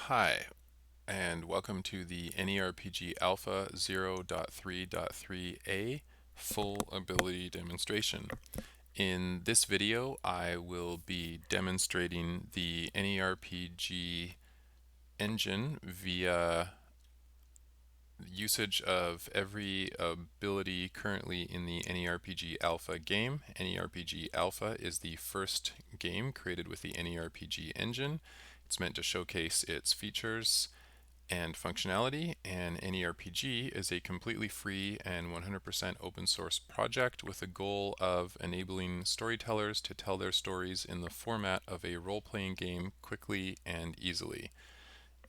Hi, and welcome to the AnyRPG Alpha 0.3.3a Full Ability Demonstration. In this video, I will be demonstrating the AnyRPG engine via usage of every ability currently in the AnyRPG Alpha game. AnyRPG Alpha is the first game created with the AnyRPG engine. It's meant to showcase its features and functionality, and AnyRPG is a completely free and 100% open source project with the goal of enabling storytellers to tell their stories in the format of a role-playing game quickly and easily.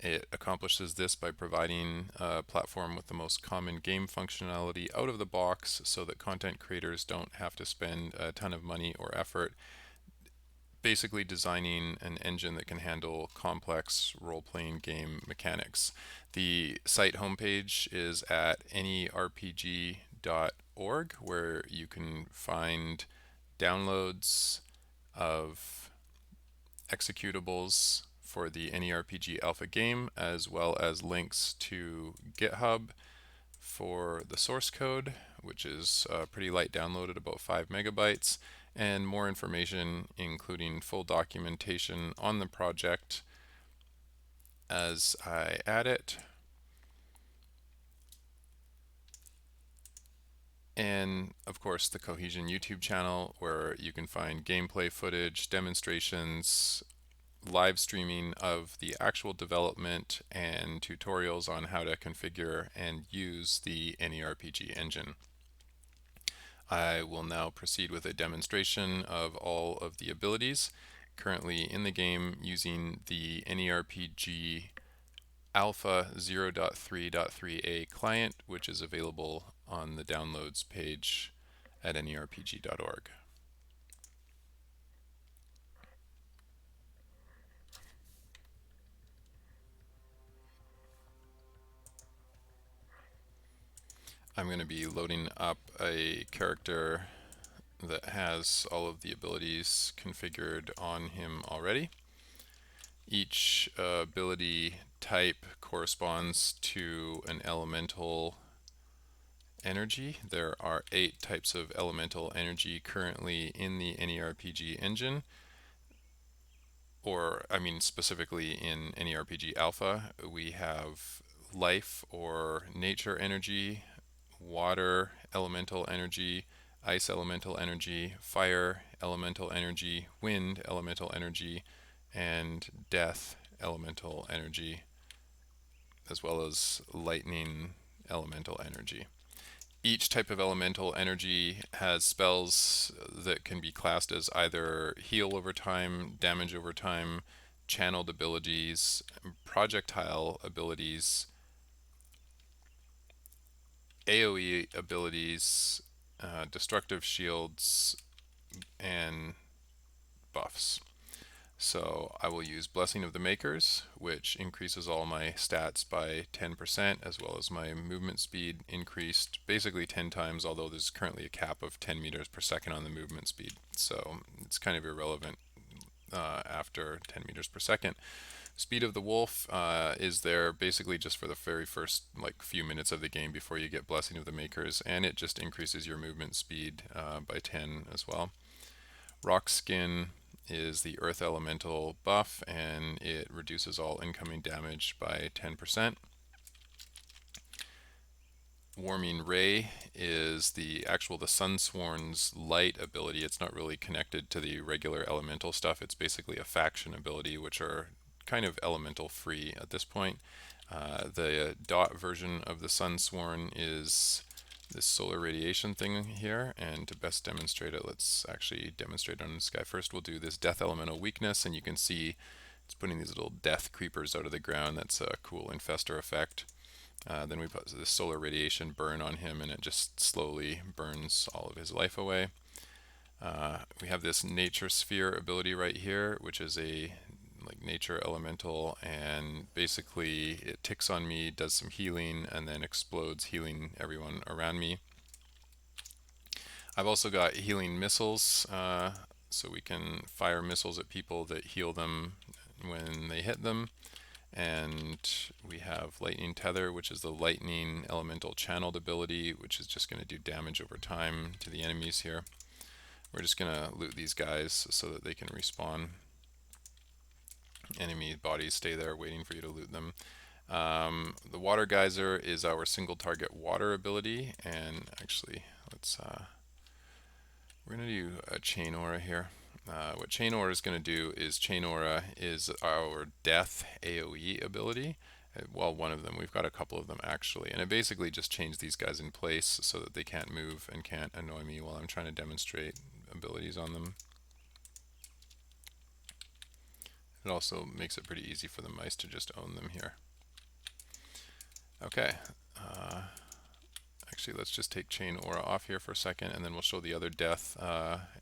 It accomplishes this by providing a platform with the most common game functionality out of the box so that content creators don't have to spend a ton of money or effort basically designing an engine that can handle complex role-playing game mechanics. The site homepage is at anyrpg.org, where you can find downloads of executables for the AnyRPG Alpha game, as well as links to GitHub for the source code, which is pretty light download at about 5 megabytes, and more information, including full documentation on the project as I add it. And of course, the Cohesion YouTube channel, where you can find gameplay footage, demonstrations, live streaming of the actual development, and tutorials on how to configure and use the AnyRPG engine. I will now proceed with a demonstration of all of the abilities currently in the game using the AnyRPG Alpha 0.3.3a client, which is available on the downloads page at anyrpg.org. I'm going to be loading up a character that has all of the abilities configured on him already. Each ability type corresponds to an elemental energy. There are 8 types of elemental energy currently in the AnyRPG engine, or I mean specifically in AnyRPG Alpha. We have life or nature energy, water elemental energy, ice elemental energy, fire elemental energy, wind elemental energy, and death elemental energy, as well as lightning elemental energy. Each type of elemental energy has spells that can be classed as either heal over time, damage over time, channeled abilities, projectile abilities, AoE abilities, destructive shields, and buffs. So I will use Blessing of the Makers, which increases all my stats by 10%, as well as my movement speed increased basically 10 times, although there's currently a cap of 10 meters per second on the movement speed. So it's kind of irrelevant after 10 meters per second. Speed of the Wolf is there basically just for the very first few minutes of the game before you get Blessing of the Makers, and it just increases your movement speed by 10 as well. Rock Skin is the Earth Elemental buff, and it reduces all incoming damage by 10%. Warming Ray is the Sunsworn's light ability. It's not really connected to the regular elemental stuff. It's basically a faction ability, which are kind of elemental free at this point. The dot version of the Sunsworn is this solar radiation thing here, and to best demonstrate it, let's actually demonstrate on this guy first. We'll do this death elemental weakness, and you can see it's putting these little death creepers out of the ground. That's a cool infestor effect. Then we put this solar radiation burn on him, and it just slowly burns all of his life away. We have this nature sphere ability right here, which is a nature elemental, and basically it ticks on me, does some healing, and then explodes, healing everyone around me. I've also got healing missiles, so we can fire missiles at people that heal them when they hit them. And we have Lightning Tether, which is the lightning elemental channeled ability, which is just going to do damage over time to the enemies here. We're just going to loot these guys so that they can respawn. Enemy bodies stay there waiting for you to loot them. The Water Geyser is our single target water ability, and actually we're going to do a Chain Aura here. What Chain Aura is going to do is Chain Aura is our death AoE ability. Well, one of them. We've got a couple of them actually, and it basically just changes these guys in place so that they can't move and can't annoy me while I'm trying to demonstrate abilities on them. It also makes it pretty easy for the mice to just own them here. Okay. Actually, let's just take Chain Aura off here for a second, and then we'll show the other death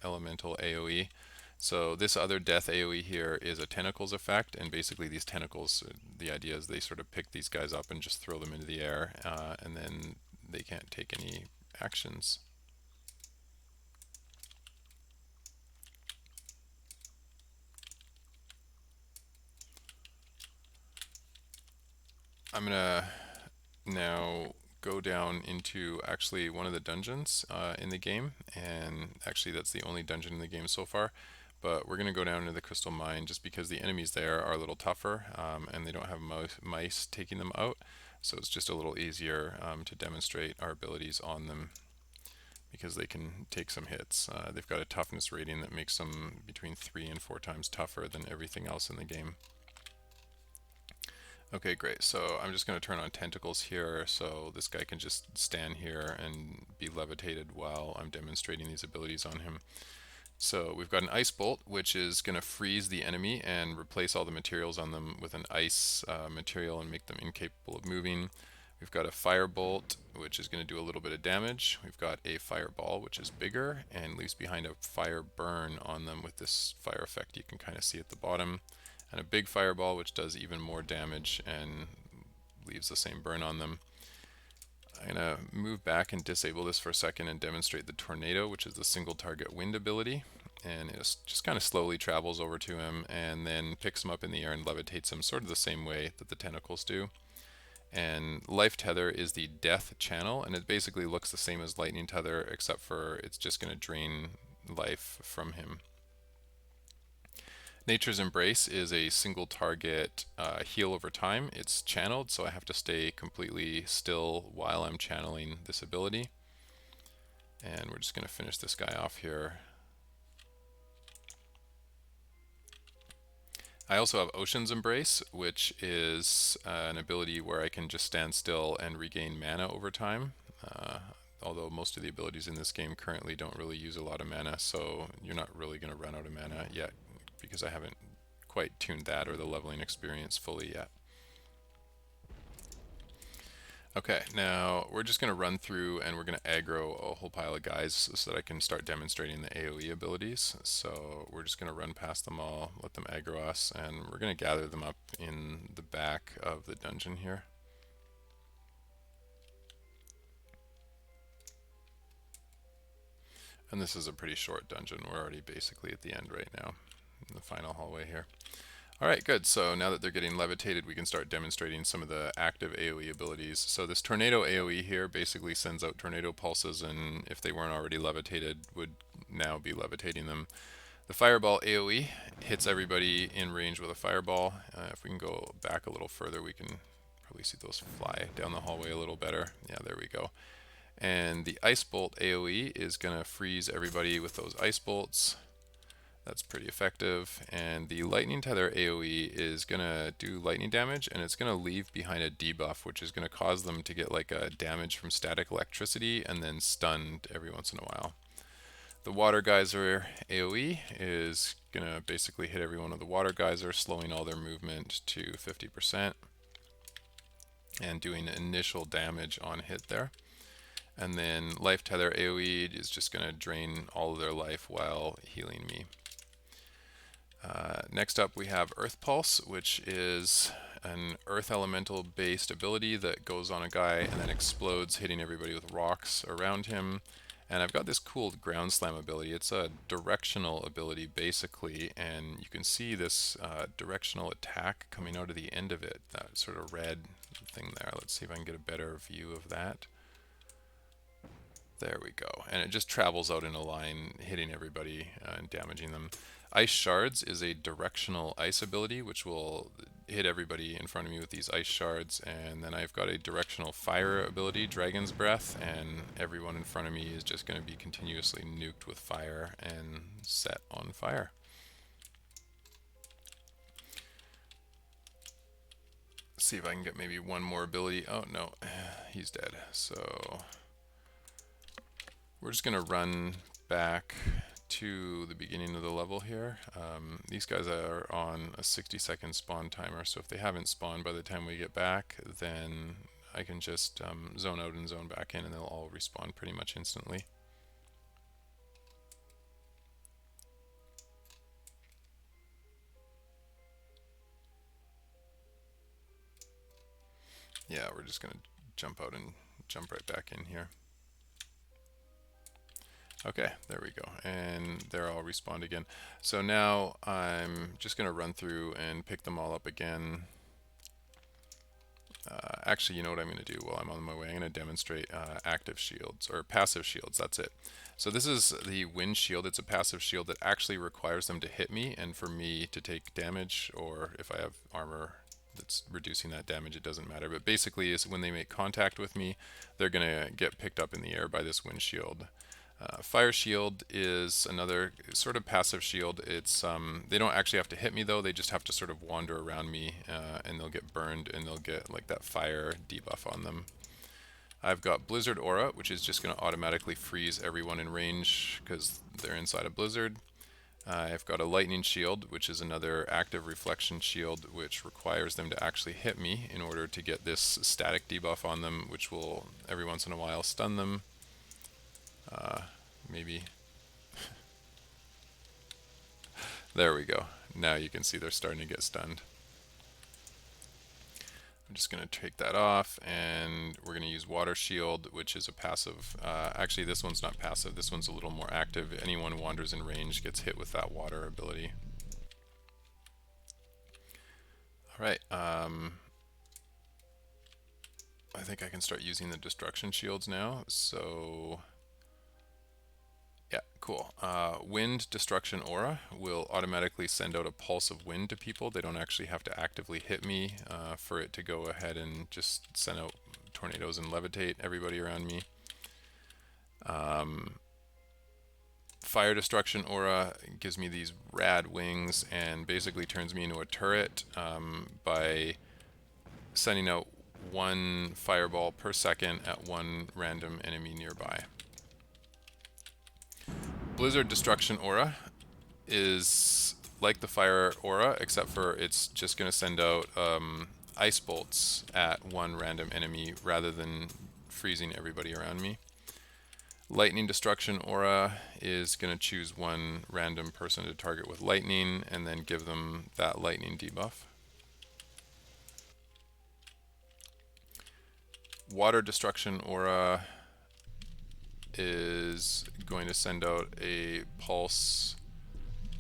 elemental AoE. So this other death AoE here is a tentacles effect, and basically these tentacles, the idea is they sort of pick these guys up and just throw them into the air, and then they can't take any actions. I'm gonna now go down into actually one of the dungeons in the game, and actually that's the only dungeon in the game so far. But we're going to go down into the crystal mine just because the enemies there are a little tougher, and they don't have mice taking them out, so it's just a little easier to demonstrate our abilities on them because they can take some hits. They've got a toughness rating that makes them between 3 and 4 times tougher than everything else in the game. Okay, great. So I'm just going to turn on tentacles here so this guy can just stand here and be levitated while I'm demonstrating these abilities on him. So we've got an ice bolt, which is going to freeze the enemy and replace all the materials on them with an ice material and make them incapable of moving. We've got a fire bolt, which is going to do a little bit of damage. We've got a fireball, which is bigger and leaves behind a fire burn on them with this fire effect you can kind of see at the bottom. And a big fireball, which does even more damage and leaves the same burn on them. I'm going to move back and disable this for a second and demonstrate the tornado, which is the single target wind ability. And it just kind of slowly travels over to him and then picks him up in the air and levitates him sort of the same way that the tentacles do. And Life Tether is the death channel, and it basically looks the same as Lightning Tether, except for it's just going to drain life from him. Nature's Embrace is a single target heal over time. It's channeled, so I have to stay completely still while I'm channeling this ability. And we're just going to finish this guy off here. I also have Ocean's Embrace, which is an ability where I can just stand still and regain mana over time. Although most of the abilities in this game currently don't really use a lot of mana, so you're not really going to run out of mana yet, because I haven't quite tuned that or the leveling experience fully yet. Okay, now we're just going to run through and we're going to aggro a whole pile of guys so that I can start demonstrating the AoE abilities. So we're just going to run past them all, let them aggro us, and we're going to gather them up in the back of the dungeon here. And this is a pretty short dungeon. We're already basically at the end right now, in the final hallway here. Alright, good. So now that they're getting levitated, we can start demonstrating some of the active AoE abilities. So this tornado AoE here basically sends out tornado pulses, and if they weren't already levitated, would now be levitating them. The fireball AoE hits everybody in range with a fireball. If we can go back a little further, we can probably see those fly down the hallway a little better. Yeah, there we go. And the ice bolt AoE is going to freeze everybody with those ice bolts. That's pretty effective. And the lightning tether AoE is going to do lightning damage, and it's going to leave behind a debuff, which is going to cause them to get like a damage from static electricity and then stunned every once in a while. The water geyser AoE is going to basically hit everyone with the water geyser, slowing all their movement to 50% and doing initial damage on hit there. And then Life Tether AoE is just going to drain all of their life while healing me. Next up we have Earth Pulse, which is an earth elemental based ability that goes on a guy and then explodes, hitting everybody with rocks around him. And I've got this cool ground slam ability. It's a directional ability basically, and you can see this directional attack coming out of the end of it, that sort of red thing there. Let's see if I can get a better view of that. There we go. And it just travels out in a line, hitting everybody and damaging them. Ice Shards is a directional ice ability, which will hit everybody in front of me with these ice shards. And then I've got a directional fire ability, Dragon's Breath, and everyone in front of me is just going to be continuously nuked with fire and set on fire. Let's see if I can get maybe one more ability. Oh no, he's dead. So we're just going to run back to the beginning of the level here. These guys are on a 60-second spawn timer, so if they haven't spawned by the time we get back, then I can just zone out and zone back in, and they'll all respawn pretty much instantly. Yeah, we're just going to jump out and jump right back in here. Okay, there we go, and they're all respawned again. So now I'm just going to run through and pick them all up again. Actually, you know what I'm going to do while I'm on my way? I'm going to demonstrate active shields, or passive shields, that's it. So this is the wind shield. It's a passive shield that actually requires them to hit me and for me to take damage, or if I have armor that's reducing that damage, it doesn't matter. But basically, is when they make contact with me, they're going to get picked up in the air by this wind shield. Fire shield is another sort of passive shield. It's they don't actually have to hit me though. They just have to sort of wander around me, and they'll get burned, and they'll get like that fire debuff on them. I've got Blizzard Aura, which is just going to automatically freeze everyone in range because they're inside a blizzard. I've got a Lightning Shield, which is another active reflection shield, which requires them to actually hit me in order to get this static debuff on them, which will every once in a while stun them. Maybe. There we go. Now you can see they're starting to get stunned. I'm just going to take that off, and we're going to use Water Shield, which is a passive. Actually, this one's not passive. This one's a little more active. Anyone wanders in range gets hit with that water ability. All right. I think I can start using the destruction shields now. So yeah, cool. Wind Destruction Aura will automatically send out a pulse of wind to people. They don't actually have to actively hit me for it to go ahead and just send out tornadoes and levitate everybody around me. Fire Destruction Aura gives me these rad wings and basically turns me into a turret by sending out one fireball per second at one random enemy nearby. Blizzard Destruction Aura is like the Fire Aura, except for it's just going to send out ice bolts at one random enemy rather than freezing everybody around me. Lightning Destruction Aura is going to choose one random person to target with lightning and then give them that lightning debuff. Water Destruction Aura is going to send out a pulse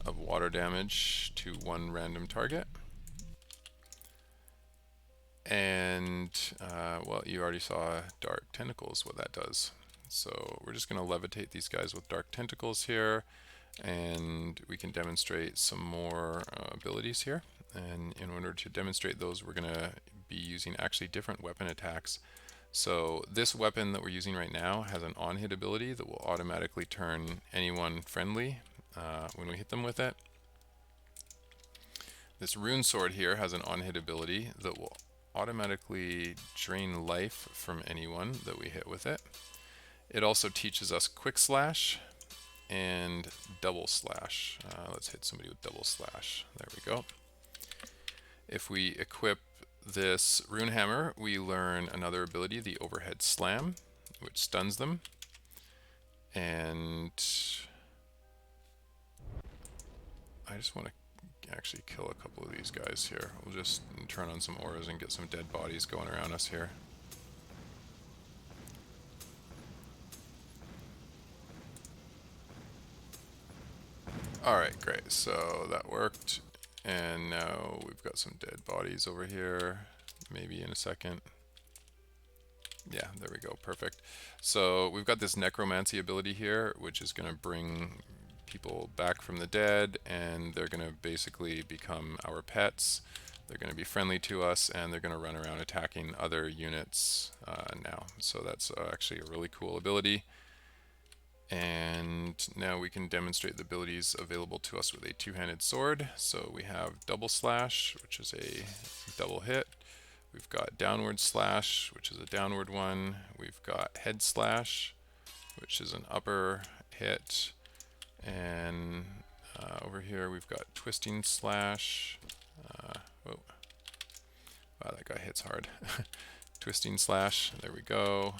of water damage to one random target. And, well, you already saw Dark Tentacles, what that does. So we're just going to levitate these guys with Dark Tentacles here, and we can demonstrate some more abilities here. And in order to demonstrate those, we're going to be using actually different weapon attacks. So this weapon that we're using right now has an on-hit ability that will automatically turn anyone friendly when we hit them with it. This rune sword here has an on-hit ability that will automatically drain life from anyone that we hit with it. It also teaches us quick slash and double slash. Let's hit somebody with double slash. There we go. If we equip this rune hammer, we learn another ability, the overhead slam, which stuns them. And I just want to actually kill a couple of these guys here. We'll just turn on some auras and get some dead bodies going around us here. All right, great. So that worked. And now we've got some dead bodies over here. Maybe in a second. Yeah, there we go. Perfect. So we've got this necromancy ability here, which is going to bring people back from the dead, and they're going to basically become our pets. They're going to be friendly to us, and they're going to run around attacking other units now. So that's actually a really cool ability. And now we can demonstrate the abilities available to us with a two-handed sword. So we have double slash, which is a double hit. We've got downward slash, which is a downward one. We've got head slash, which is an upper hit. And over here we've got twisting slash. Whoa. Wow, that guy hits hard. Twisting slash, there we go.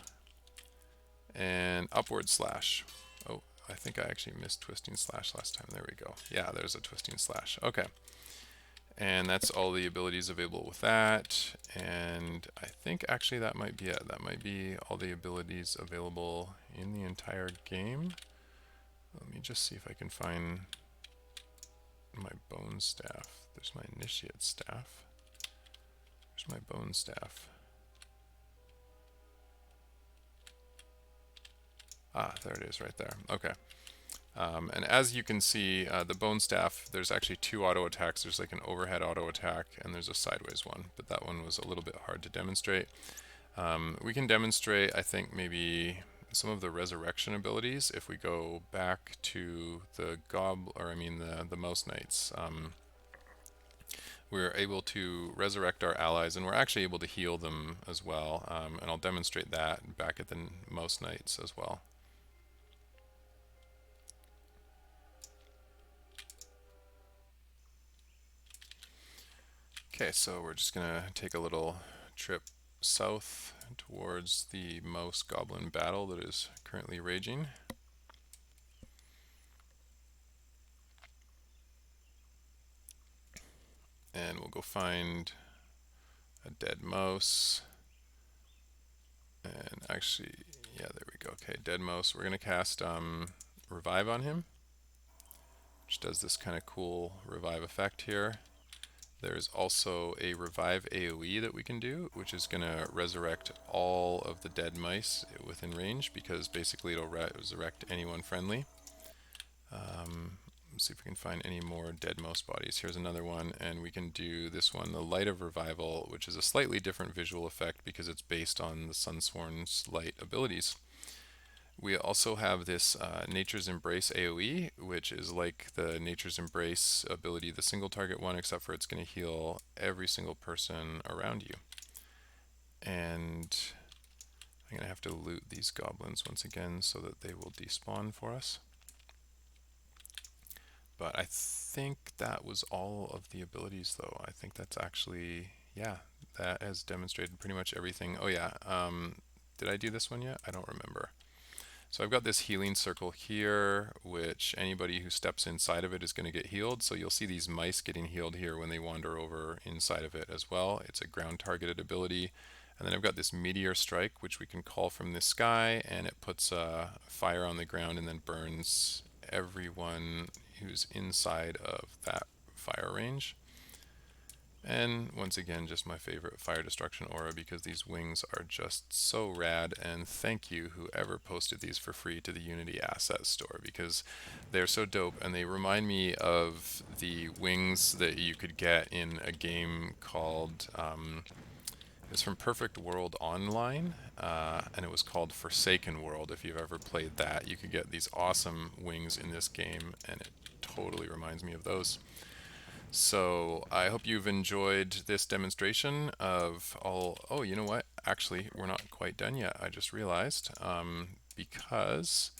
And upward slash. Oh, I think I actually missed twisting slash last time. There we go. Yeah, there's a twisting slash. Okay. And that's all the abilities available with that. And I think actually that might be it. That might be all the abilities available in the entire game. Let me just see if I can find my bone staff. There's my initiate staff. There's my bone staff. Ah, there it is right there. Okay. And as you can see, the bone staff, there's actually two auto attacks. There's like an overhead auto attack and there's a sideways one, but that one was a little bit hard to demonstrate. We can demonstrate, I think, maybe some of the resurrection abilities if we go back to the the Mouse Knights. We're able to resurrect our allies, and we're actually able to heal them as well. And I'll demonstrate that back at the Mouse Knights as well. Okay, so we're just gonna take a little trip south towards the mouse goblin battle that is currently raging. And we'll go find a dead mouse. And actually, yeah, there we go. Okay, dead mouse. We're gonna cast revive on him, which does this kind of cool revive effect here. There's also a revive AoE that we can do, which is going to resurrect all of the dead mice within range, because basically it'll resurrect anyone friendly. Let's see if we can find any more dead mouse bodies. Here's another one, and we can do this one, the Light of Revival, which is a slightly different visual effect because it's based on the Sunsworn's light abilities. We also have this Nature's Embrace AoE, which is like the Nature's Embrace ability, the single target one, except for it's going to heal every single person around you. And I'm going to have to loot these goblins once again so that they will despawn for us. But I think that was all of the abilities, though. I think that's actually, yeah, that has demonstrated pretty much everything. Oh yeah, did I do this one yet? I don't remember. So I've got this healing circle here, which anybody who steps inside of it is going to get healed. So you'll see these mice getting healed here when they wander over inside of it as well. It's a ground targeted ability. And then I've got this meteor strike, which we can call from the sky, and it puts fire on the ground and then burns everyone who's inside of that fire range. And once again, just my favorite fire destruction aura, because these wings are just so rad. And thank you whoever posted these for free to the Unity Asset Store, because they're so dope, and they remind me of the wings that you could get in a game called it's from Perfect World Online, and it was called Forsaken World. If you've ever played that, you could get these awesome wings in this game, and it totally reminds me of those. So I hope you've enjoyed this demonstration of all. Oh, you know what? Actually, we're not quite done yet. I just realized, because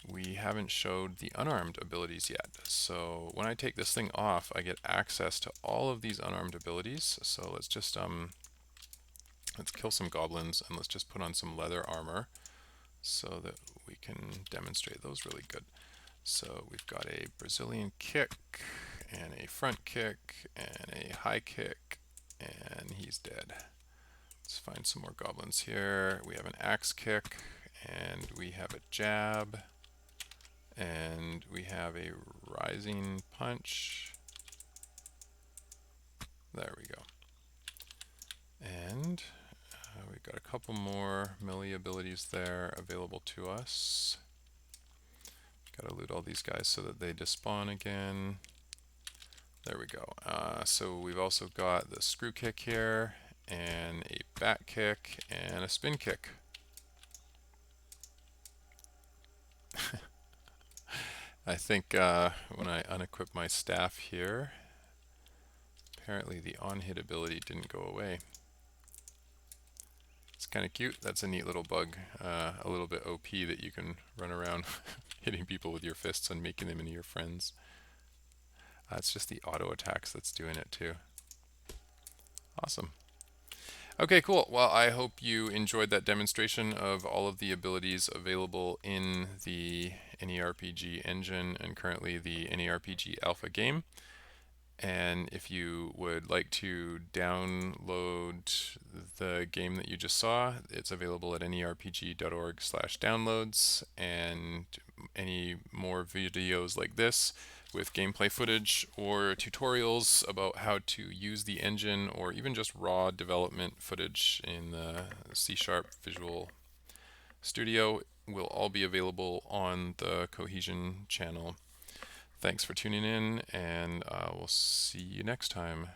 we haven't showed the unarmed abilities yet. So when I take this thing off, I get access to all of these unarmed abilities. So let's just let's kill some goblins, and let's just put on some leather armor so that we can demonstrate those really good. So we've got a Brazilian kick, and a front kick, and a high kick, and he's dead. Let's find some more goblins here. We have an axe kick, and we have a jab, And we have a rising punch. There we go. And we've got a couple more melee abilities there available to us. Got to loot all these guys so that they despawn again. There we go. So we've also got the screw kick here, and a back kick, and a spin kick. I think when I unequip my staff here, apparently the on-hit ability didn't go away. It's kind of cute. That's a neat little bug, a little bit OP that you can run around hitting people with your fists and making them into your friends. It's just the auto attacks that's doing it too. Awesome. Okay, cool. Well, I hope you enjoyed that demonstration of all of the abilities available in the AnyRPG engine and currently the AnyRPG Alpha game. And if you would like to download the game that you just saw, it's available at any-rpg.org/downloads. And any more videos like this with gameplay footage or tutorials about how to use the engine, or even just raw development footage in the C# Visual Studio, will all be available on the Cohesion channel. Thanks for tuning in, and we'll see you next time.